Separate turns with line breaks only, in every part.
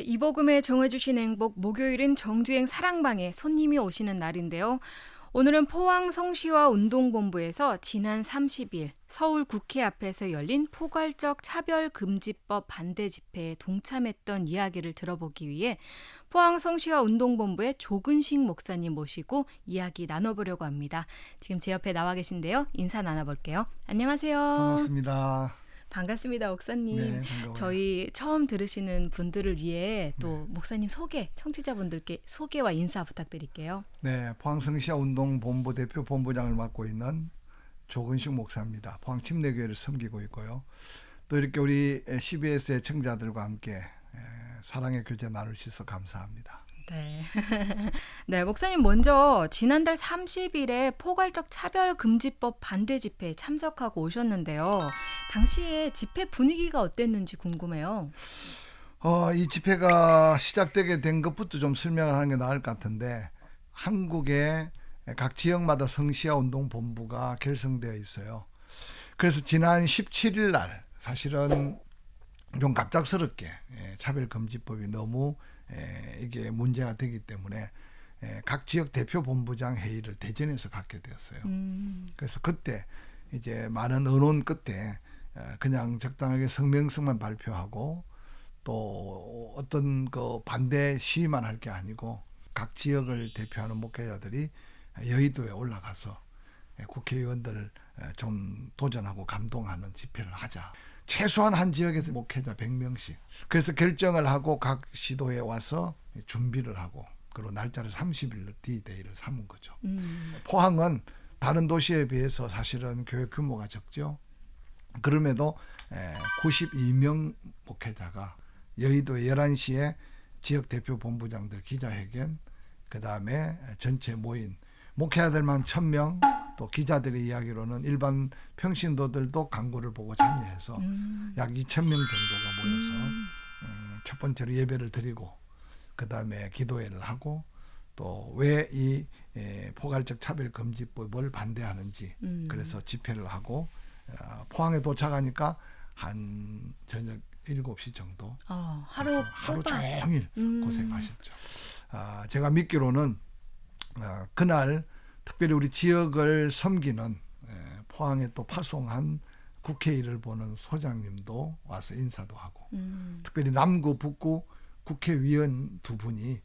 네, 이복음에 정해주신 행복 목요일은 정주행 사랑방에 손님이 오시는 날인데요. 오늘은 포항 성시와 운동본부에서 지난 30일 서울 국회 앞에서 열린 포괄적 차별금지법 반대 집회에 동참했던 이야기를 들어보기 위해 포항 성시와 운동본부의 조근식 목사님 모시고 이야기 나눠보려고 합니다. 지금 제 옆에 나와 계신데요. 인사 나눠볼게요. 안녕하세요.
반갑습니다.
반갑습니다, 목사님.
네, 반가워요.
저희 처음 들으시는 분들을 위해 또
네.
목사님 청취자분들께 소개와 인사 부탁드릴게요.
네, 포항성시와 운동본부 대표 본부장을 맡고 있는 조근식 목사입니다. 포항 침례교회를 섬기고 있고요. 또 이렇게 우리 CBS의 청자들과 함께 사랑의 교제 나눌 수 있어 감사합니다.
네. 네, 목사님 먼저 지난달 30일에 포괄적 차별금지법 반대 집회에 참석하고 오셨는데요. 당시에 집회 분위기가 어땠는지 궁금해요.
이 집회가 시작되게 된 것부터 좀 설명을 하는 게 나을 것 같은데, 한국의 각 지역마다 성시와 운동본부가 결성되어 있어요. 그래서 지난 17일 날 사실은 좀 갑작스럽게 차별금지법이 너무 이게 문제가 되기 때문에 각 지역 대표 본부장 회의를 대전에서 갖게 되었어요. 그래서 그때 이제 많은 의논 끝에 그냥 적당하게 성명서만 발표하고 또 어떤 그 반대 시위만 할 게 아니고 각 지역을 대표하는 목회자들이 여의도에 올라가서 국회의원들 좀 도전하고 감동하는 집회를 하자. 최소한 한 지역에서 목회자 100명씩. 그래서 결정을 하고 각 시도에 와서 준비를 하고 그리고 날짜를 30일 D-Day를 삼은 거죠. 포항은 다른 도시에 비해서 사실은 교회 규모가 적죠. 그럼에도 92명 목회자가 여의도 11시에 지역 대표 본부장들 기자회견, 그다음에 전체 모인 목회자들만 1000명, 또 기자들의 이야기로는 일반 평신도들도 광고를 보고 참여해서 약 2000명 정도가 모여서 첫 번째로 예배를 드리고 그다음에 기도회를 하고 또 왜 이 포괄적 차별금지법을 반대하는지 그래서 집회를 하고 포항에 도착하니까 한 저녁 7시 정도 하루 종일 고생하셨죠. 제가 믿기로는 그날 특별히 우리 지역을 섬기는 포항에 또 파송한 국회의를 보는 소장님도 와서 인사도 하고 특별히 남구 북구 국회의원 두 분이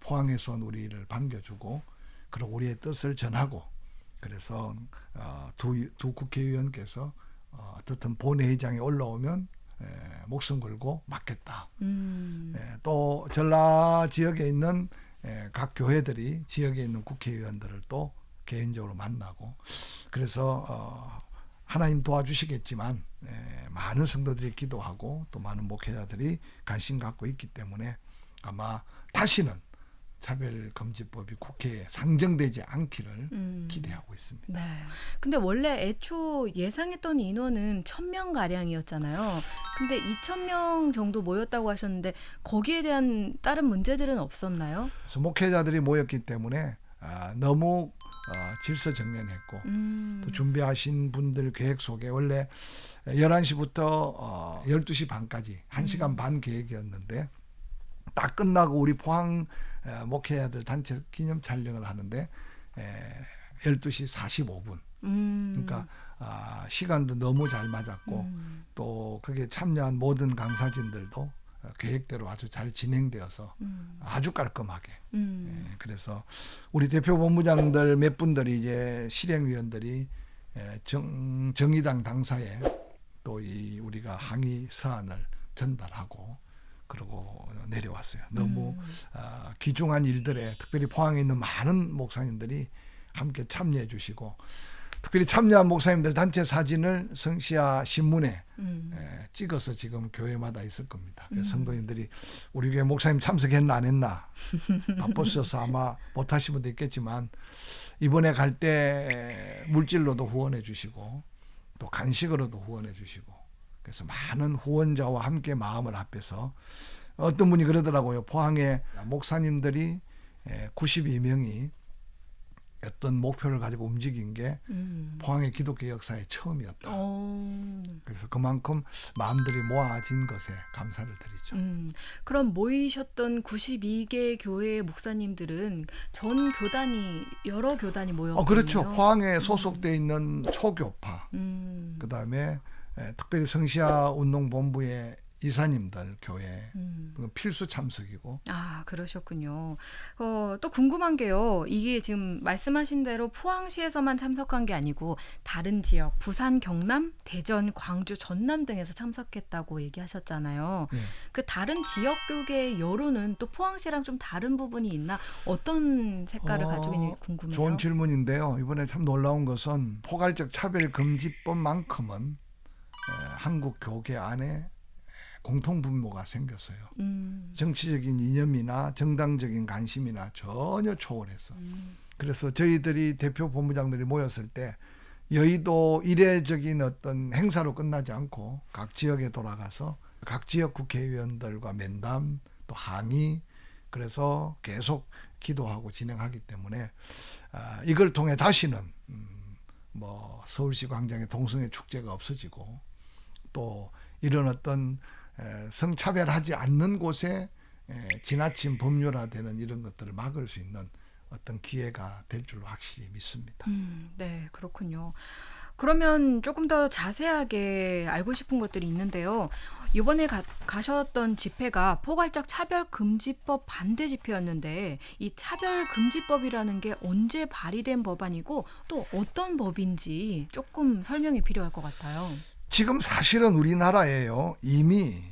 포항에서 온 우리를 반겨주고 그리고 우리의 뜻을 전하고 그래서 두 국회의원께서 어떻든 본회의장에 올라오면 목숨 걸고 맡겠다. 또 전라 지역에 있는 각 교회들이 지역에 있는 국회의원들을 또 개인적으로 만나고 그래서 하나님 도와주시겠지만 많은 성도들이 기도하고 또 많은 목회자들이 관심 갖고 있기 때문에 아마 다시는 차별금지법이 국회에 상정되지 않기를 기대하고 있습니다.
네. 근데 원래 애초 예상했던 인원은 1000명 가량이었잖아요. 근데 2000명 정도 모였다고 하셨는데 거기에 대한 다른 문제들은 없었나요?
그래서 목회자들이 모였기 때문에 너무 질서정연했고 또 준비하신 분들 계획 속에 원래 11시부터 12시 반까지 1시간 반 계획이었는데 딱 끝나고 우리 포항 목회자들 단체 기념 촬영을 하는데 12시 45분 그러니까 시간도 너무 잘 맞았고 또 거기에 참여한 모든 강사진들도 계획대로 아주 잘 진행되어서 아주 깔끔하게 그래서 우리 대표 본부장들 몇 분들이 이제 실행위원들이 정의당 당사에 또 이 우리가 항의 서한을 전달하고 그러고 내려왔어요. 너무 귀중한 일들에 특별히 포항에 있는 많은 목사님들이 함께 참여해 주시고 특별히 참여한 목사님들 단체 사진을 성시와 신문에 찍어서 지금 교회마다 있을 겁니다. 성도님들이 우리 교회 목사님 참석했나 안 했나 바쁘셔서 아마 못하신 분도 있겠지만 이번에 갈 때 물질로도 후원해 주시고 또 간식으로도 후원해 주시고 그래서 많은 후원자와 함께 마음을 합해서 어떤 분이 그러더라고요. 포항에 목사님들이 92명이 어떤 목표를 가지고 움직인 게 포항의 기독교 역사의 처음이었다. 그래서 그만큼 마음들이 모아진 것에 감사를 드리죠.
그럼 모이셨던 92개 교회의 목사님들은 전 교단이 여러 교단이 모였군요.
그렇죠. 포항에 소속돼 있는 초교파,
음,
그다음에 특별히 성시아 운동본부의 이사님들 교회 필수 참석이고.
아, 그러셨군요. 또 궁금한 게요. 이게 지금 말씀하신 대로 포항시에서만 참석한 게 아니고 다른 지역, 부산, 경남, 대전, 광주, 전남 등에서 참석했다고 얘기하셨잖아요.
예.
그 다른 지역 교계의 여론은 또 포항시랑 좀 다른 부분이 있나? 어떤 색깔을 가지고 있는지 궁금해요.
좋은 질문인데요. 이번에 참 놀라운 것은 포괄적 차별금지법만큼은 한국 교계 안에 공통분모가 생겼어요. 정치적인 이념이나 정당적인 관심이나 전혀 초월해서. 그래서 저희들이 대표 본부장들이 모였을 때 여의도 이례적인 어떤 행사로 끝나지 않고 각 지역에 돌아가서 각 지역 국회의원들과 면담 또 항의, 그래서 계속 기도하고 진행하기 때문에 이걸 통해 다시는 뭐 서울시 광장에 동성애 축제가 없어지고 또 이런 어떤 성차별하지 않는 곳에 지나친 법률화되는 이런 것들을 막을 수 있는 어떤 기회가 될 줄로 확실히 믿습니다.
네, 그렇군요. 그러면 조금 더 자세하게 알고 싶은 것들이 있는데요. 이번에 가셨던 집회가 포괄적 차별금지법 반대 집회였는데 이 차별금지법이라는 게 언제 발의된 법안이고 또 어떤 법인지 조금 설명이 필요할 것 같아요.
지금 사실은 우리나라에요 이미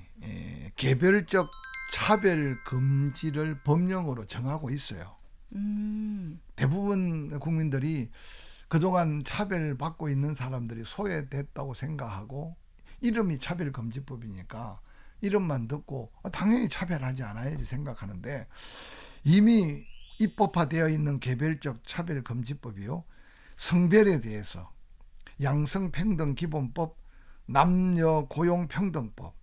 개별적 차별 금지를 법령으로 정하고 있어요. 대부분 국민들이 그동안 차별받고 있는 사람들이 소외됐다고 생각하고 이름이 차별금지법이니까 이름만 듣고 당연히 차별하지 않아야지 생각하는데 이미 입법화되어 있는 개별적 차별금지법이요. 성별에 대해서 양성평등기본법, 남녀고용평등법,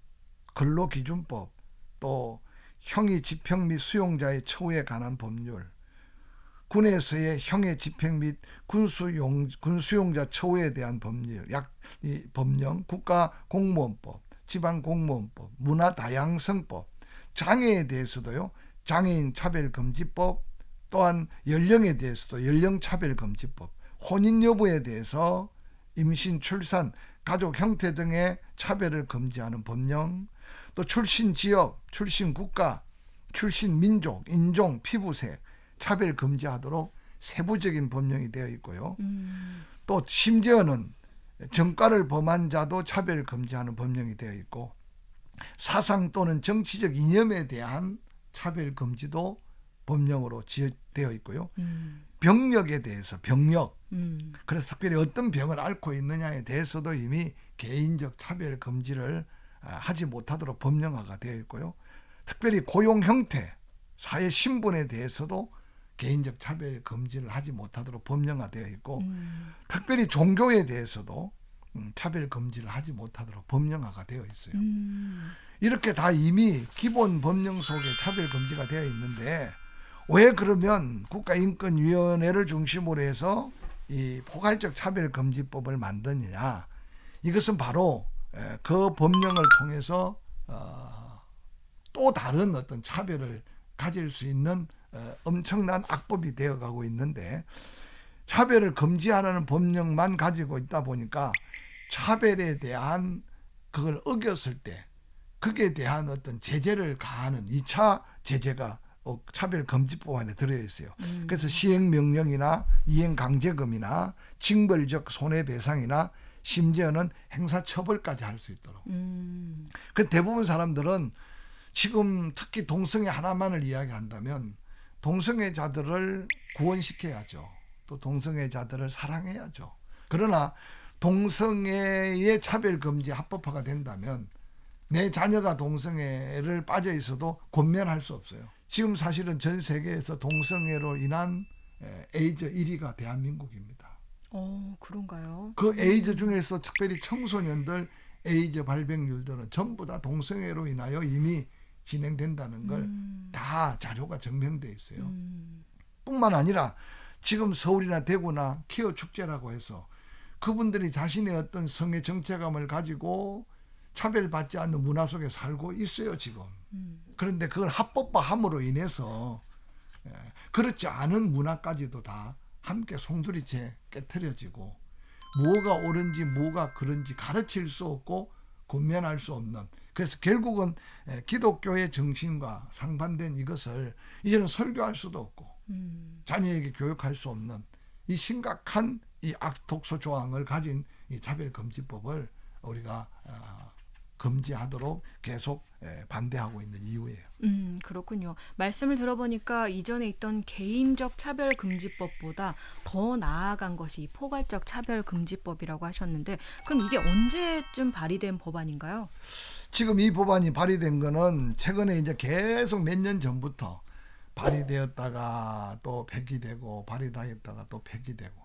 근로기준법, 또 형의 집행 및 수용자의 처우에 관한 법률, 군에서의 형의 집행 및 군수용자 처우에 대한 법률, 법령, 국가공무원법, 지방공무원법, 문화다양성법, 장애에 대해서도요, 장애인 차별금지법, 또한 연령에 대해서도 연령차별금지법, 혼인 여부에 대해서 임신, 출산, 가족 형태 등의 차별을 금지하는 법령, 또 출신 지역, 출신 국가, 출신 민족, 인종, 피부색 차별 금지하도록 세부적인 법령이 되어 있고요. 또 심지어는 정가를 범한 자도 차별 금지하는 법령이 되어 있고 사상 또는 정치적 이념에 대한 차별 금지도 법령으로 되어 있고요. 병력에 대해서 병력, 그래서 특별히 어떤 병을 앓고 있느냐에 대해서도 이미 개인적 차별 금지를 하지 못하도록 법령화가 되어 있고요. 특별히 고용 형태, 사회 신분에 대해서도 개인적 차별 금지를 하지 못하도록 법령화되어 있고 특별히 종교에 대해서도 차별 금지를 하지 못하도록 법령화가 되어 있어요. 이렇게 다 이미 기본 법령 속에 차별 금지가 되어 있는데 왜 그러면 국가인권위원회를 중심으로 해서 이 포괄적 차별금지법을 만드느냐? 이것은 바로 그 법령을 통해서 또 다른 어떤 차별을 가질 수 있는 엄청난 악법이 되어가고 있는데 차별을 금지하라는 법령만 가지고 있다 보니까 차별에 대한 그걸 어겼을 때 그에 대한 어떤 제재를 가하는 2차 제재가 차별금지법 안에 들어있어요. 그래서 시행명령이나 이행강제금이나 징벌적 손해배상이나 심지어는 행사처벌까지 할 수 있도록. 그 대부분 사람들은 지금 특히 동성애 하나만을 이야기한다면 동성애자들을 구원시켜야죠. 또 동성애자들을 사랑해야죠. 그러나 동성애의 차별금지 합법화가 된다면 내 자녀가 동성애를 빠져 있어도 권면할 수 없어요. 지금 사실은 전 세계에서 동성애로 인한 에이즈 1위가 대한민국입니다.
그런가요?
그 에이즈 중에서 특별히 청소년들 에이즈 발병률들은 전부 다 동성애로 인하여 이미 진행된다는 걸 다 자료가 증명돼 있어요. 뿐만 아니라 지금 서울이나 대구나 퀴어 축제라고 해서 그분들이 자신의 어떤 성의 정체감을 가지고 차별받지 않는 문화 속에 살고 있어요, 지금. 그런데 그걸 합법화함으로 인해서 그렇지 않은 문화까지도 다 함께 송두리째 깨트려지고 뭐가 옳은지 뭐가 그른지 가르칠 수 없고 권면할 수 없는, 그래서 결국은 기독교의 정신과 상반된 이것을 이제는 설교할 수도 없고 자녀에게 교육할 수 없는 이 심각한 이 악독소 조항을 가진 이 차별금지법을 우리가 금지하도록 계속 반대하고 있는 이유예요.
그렇군요. 말씀을 들어보니까 이전에 있던 개인적 차별금지법보다 더 나아간 것이 포괄적 차별금지법이라고 하셨는데, 그럼 이게 언제쯤 발의된 법안인가요?
지금 이 법안이 발의된 거는 최근에 이제 계속 몇 년 전부터 발의되었다가 또 폐기되고 발의되었다가 또 폐기되고,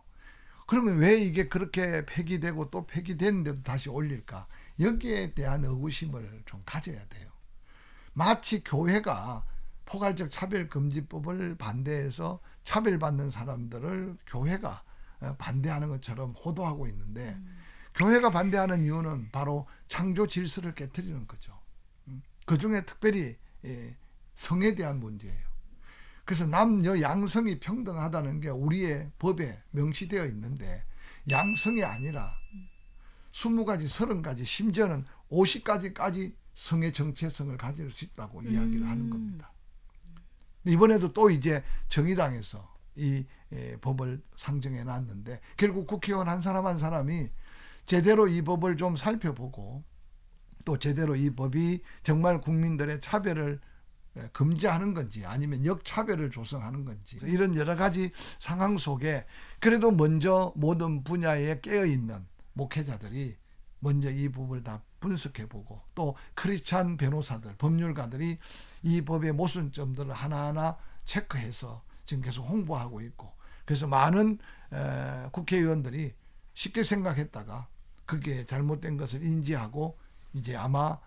그러면 왜 이게 그렇게 폐기되고 또 폐기됐는데도 다시 올릴까? 여기에 대한 의구심을 좀 가져야 돼요. 마치 교회가 포괄적 차별금지법을 반대해서 차별받는 사람들을 교회가 반대하는 것처럼 호도하고 있는데, 교회가 반대하는 이유는 바로 창조 질서를 깨트리는 거죠. 그중에 특별히 성에 대한 문제예요. 그래서 남녀 양성이 평등하다는 게 우리의 법에 명시되어 있는데, 양성이 아니라 20가지, 30가지, 심지어는 50가지까지 성의 정체성을 가질 수 있다고 이야기를 하는 겁니다. 이번에도 또 이제 정의당에서 이 법을 상정해 놨는데, 결국 국회의원 한 사람 한 사람이 제대로 이 법을 좀 살펴보고 또 제대로 이 법이 정말 국민들의 차별을 금지하는 건지 아니면 역차별을 조성하는 건지, 이런 여러 가지 상황 속에 그래도 먼저 모든 분야에 깨어있는 목회자들이 먼저 이 법을 다 분석해보고 또 크리스찬 변호사들, 법률가들이 이 법의 모순점들을 하나하나 체크해서 지금 계속 홍보하고 있고, 그래서 많은 국회의원들이 쉽게 생각했다가 그게 잘못된 것을 인지하고 이제 아마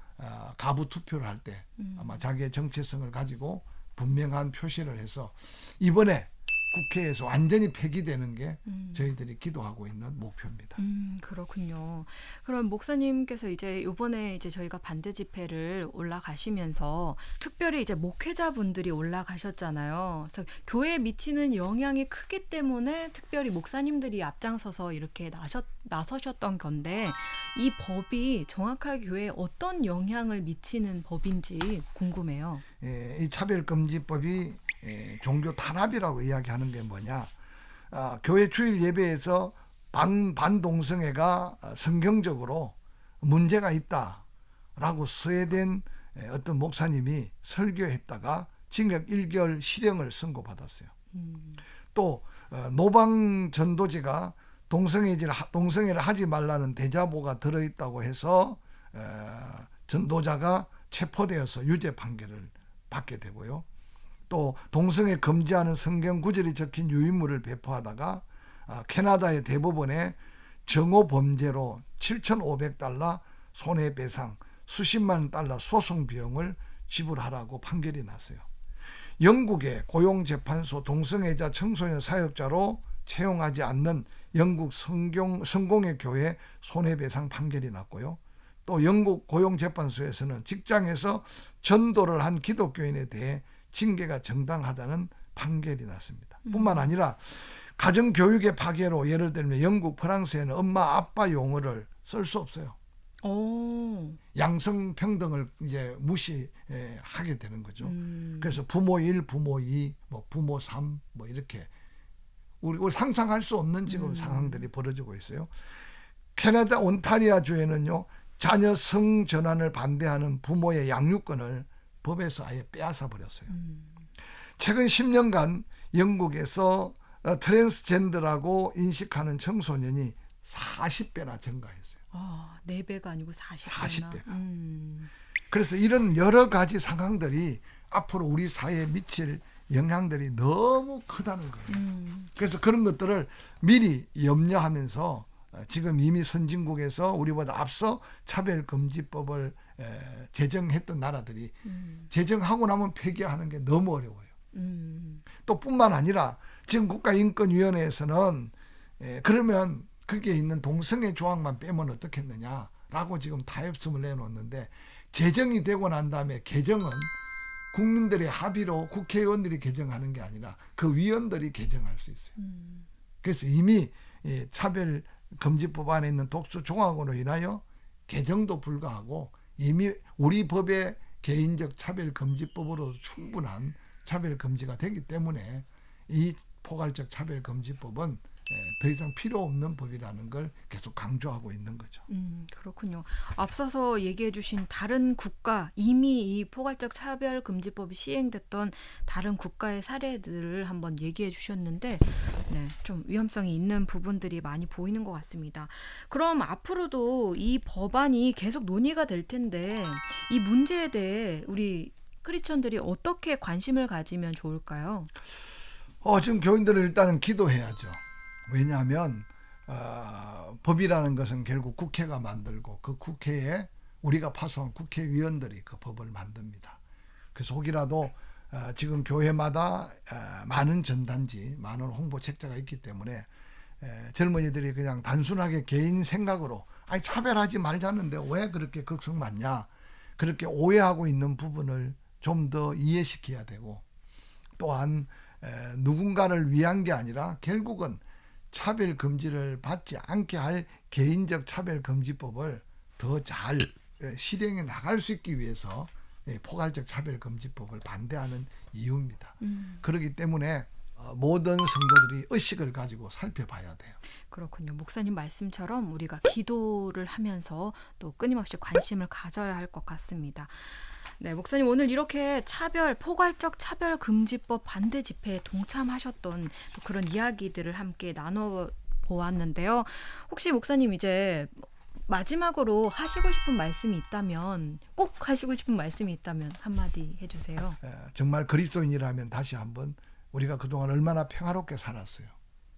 가부 투표를 할 때 아마 자기의 정체성을 가지고 분명한 표시를 해서 이번에 국회에서 완전히 폐기되는 게 저희들이 기도하고 있는 목표입니다.
그렇군요. 그럼 목사님께서 이제 이번에 이제 저희가 반대 집회를 올라가시면서 특별히 이제 목회자분들이 올라가셨잖아요. 그래서 교회에 미치는 영향이 크기 때문에 특별히 목사님들이 앞장서서 이렇게 나서셨던 건데, 이 법이 정확하게 교회에 어떤 영향을 미치는 법인지 궁금해요.
이 차별금지법이 종교 탄압이라고 이야기하는 게 뭐냐? 교회 주일 예배에서 반동성애가 성경적으로 문제가 있다라고 스웨덴 어떤 목사님이 설교했다가 징역 1개월 실형을 선고받았어요. 또 노방 전도지가 동성애를 하지 말라는 대자보가 들어있다고 해서 전도자가 체포되어서 유죄 판결을 받게 되고요. 또 동성애 금지하는 성경 구절이 적힌 유인물을 배포하다가 캐나다의 대법원에 정오 범죄로 $7,500 손해배상, 수십만 달러 소송 비용을 지불하라고 판결이 났어요. 영국의 고용재판소 동성애자 청소년 사역자로 채용하지 않는 영국 성공회 교회 손해배상 판결이 났고요. 또 영국 고용재판소에서는 직장에서 전도를 한 기독교인에 대해 징계가 정당하다는 판결이 났습니다. 뿐만 아니라 가정교육의 파괴로, 예를 들면 영국, 프랑스에는 엄마, 아빠 용어를 쓸 수 없어요. 양성평등을 이제 무시하게 되는 거죠. 그래서 부모 1, 부모 2, 부모 3 이렇게 우리 상상할 수 없는 지금 상황들이 벌어지고 있어요. 캐나다 온타리아주에는요, 자녀 성전환을 반대하는 부모의 양육권을 법에서 아예 빼앗아 버렸어요. 최근 10년간 영국에서 트랜스젠더라고 인식하는 청소년이 40배나 증가했어요.
4배가 아니고 40배나.
40배가. 그래서 이런 여러 가지 상황들이 앞으로 우리 사회에 미칠 영향들이 너무 크다는 거예요. 그래서 그런 것들을 미리 염려하면서 지금 이미 선진국에서 우리보다 앞서 차별금지법을 제정했던 나라들이 제정하고 나면 폐기하는 게 너무 어려워요. 또 뿐만 아니라 지금 국가인권위원회에서는 그러면 거기에 있는 동성애 조항만 빼면 어떻겠느냐라고 지금 타협점을 내놓았는데 제정이 되고 난 다음에 개정은 국민들의 합의로 국회의원들이 개정하는 게 아니라 그 위원들이 개정할 수 있어요. 그래서 이미 이 차별금지법 안에 있는 독소 조항으로 인하여 개정도 불가하고 이미 우리 법의 개인적 차별금지법으로 충분한 차별금지가 되기 때문에 이 포괄적 차별금지법은 더 이상 필요 없는 법이라는 걸 계속 강조하고 있는 거죠.
그렇군요. 앞서서 얘기해 주신 다른 국가, 이미 이 포괄적 차별금지법이 시행됐던 다른 국가의 사례들을 한번 얘기해 주셨는데 네, 좀 위험성이 있는 부분들이 많이 보이는 것 같습니다. 그럼 앞으로도 이 법안이 계속 논의가 될 텐데 이 문제에 대해 우리 크리스천들이 어떻게 관심을 가지면 좋을까요?
지금 교인들은 일단은 기도해야죠. 왜냐하면 법이라는 것은 결국 국회가 만들고 그 국회에 우리가 파송한 국회의원들이 그 법을 만듭니다. 그래서 혹이라도 지금 교회마다 많은 전단지, 많은 홍보 책자가 있기 때문에 젊은이들이 그냥 단순하게 개인 생각으로 아니 차별하지 말자는데 왜 그렇게 극성 많냐 그렇게 오해하고 있는 부분을 좀 더 이해시켜야 되고 또한 누군가를 위한 게 아니라 결국은 차별금지를 받지 않게 할 개인적 차별금지법을 더 잘 실행해 나갈 수 있기 위해서 포괄적 차별금지법을 반대하는 이유입니다. 그렇기 때문에 모든 성도들이 의식을 가지고 살펴봐야 돼요.
그렇군요. 목사님 말씀처럼 우리가 기도를 하면서 또 끊임없이 관심을 가져야 할 것 같습니다. 네, 목사님 오늘 이렇게 포괄적 차별금지법 반대 집회에 동참하셨던 또 그런 이야기들을 함께 나눠 보았는데요. 혹시 목사님 이제 마지막으로 하시고 싶은 말씀이 있다면 꼭 하시고 싶은 말씀이 있다면 한마디 해주세요.
정말 그리스도인이라면 다시 한번 우리가 그동안 얼마나 평화롭게 살았어요.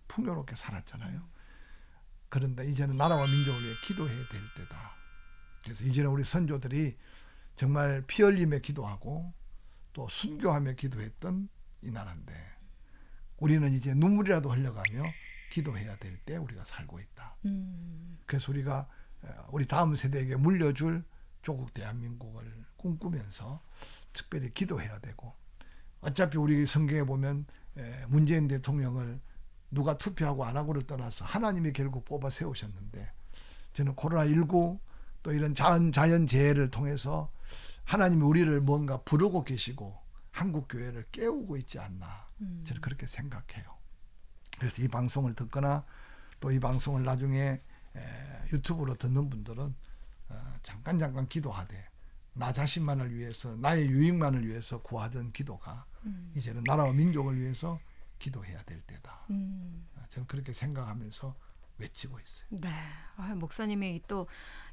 풍요롭게 살았잖아요. 그런데 이제는 나라와 민족을 위해 기도해야 될 때다. 그래서 이제는 우리 선조들이 정말 피 흘리며 기도하고 또 순교하며 기도했던 이 나라인데 우리는 이제 눈물이라도 흘려가며 기도해야 될 때 우리가 살고 있다. 그래서 우리가 우리 다음 세대에게 물려줄 조국 대한민국을 꿈꾸면서 특별히 기도해야 되고 어차피 우리 성경에 보면 문재인 대통령을 누가 투표하고 안 하고를 떠나서 하나님이 결국 뽑아 세우셨는데 저는 코로나19 또 이런 자연재해를 통해서 하나님이 우리를 뭔가 부르고 계시고 한국교회를 깨우고 있지 않나 저는 그렇게 생각해요. 그래서 이 방송을 듣거나 또 이 방송을 나중에 유튜브로 듣는 분들은 잠깐 기도하되 나 자신만을 위해서 나의 유익만을 위해서 구하던 기도가 이제는 나라와 민족을 위해서 기도해야 될 때다. 저는 그렇게 생각하면서 외치고 있어요.
네, 목사님의 또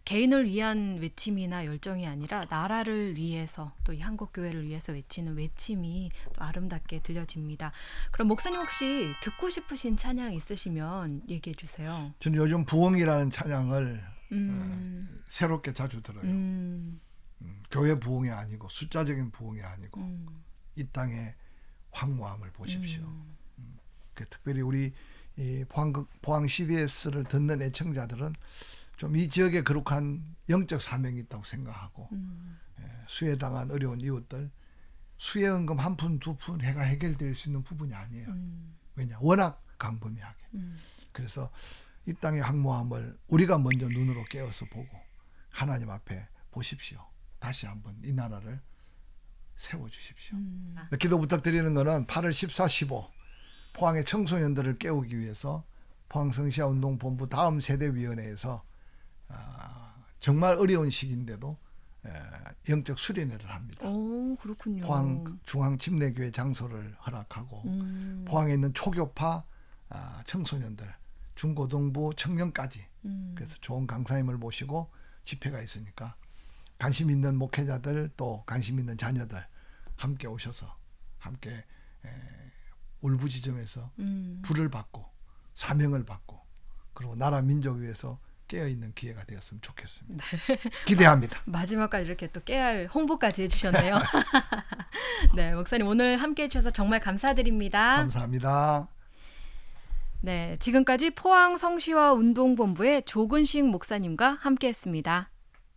개인을 위한 외침이나 열정이 아니라 나라를 위해서 또 이 한국 교회를 위해서 외치는 외침이 또 아름답게 들려집니다. 그럼 목사님 혹시 듣고 싶으신 찬양 있으시면 얘기해 주세요.
저는 요즘 부흥이라는 찬양을 새롭게 자주 들어요. 교회 부흥이 아니고 숫자적인 부흥이 아니고 이 땅의 황무함을 보십시오. 특별히 우리 이 포항 CBS를 듣는 애청자들은 좀 이 지역에 거룩한 영적 사명이 있다고 생각하고 수혜당한 어려운 이웃들 수혜헌금 한 푼 두 푼 해가 해결될 수 있는 부분이 아니에요. 왜냐 워낙 광범위하게. 그래서 이 땅의 황무함을 우리가 먼저 눈으로 깨어서 보고 하나님 앞에 보십시오. 다시 한번 이 나라를 세워주십시오. 기도 부탁드리는 거는 8월 14, 15 포항의 청소년들을 깨우기 위해서 포항성시아운동본부 다음 세대위원회에서 정말 어려운 시기인데도 영적 수련회를 합니다.
오, 그렇군요.
포항 중앙침례교회 장소를 허락하고 포항에 있는 초교파 청소년들 중고등부 청년까지 그래서 좋은 강사님을 모시고 집회가 있으니까 관심 있는 목회자들 또 관심 있는 자녀들 함께 오셔서 함께 울부짖으면서 불을 받고 사명을 받고 그리고 나라 민족 위해서 깨어있는 기회가 되었으면 좋겠습니다. 기대합니다.
마지막까지 이렇게 또 깨알 홍보까지 해주셨네요. 네, 목사님 오늘 함께해 주셔서 정말 감사드립니다.
감사합니다.
네, 지금까지 포항 성시화 운동본부의 조근식 목사님과 함께했습니다.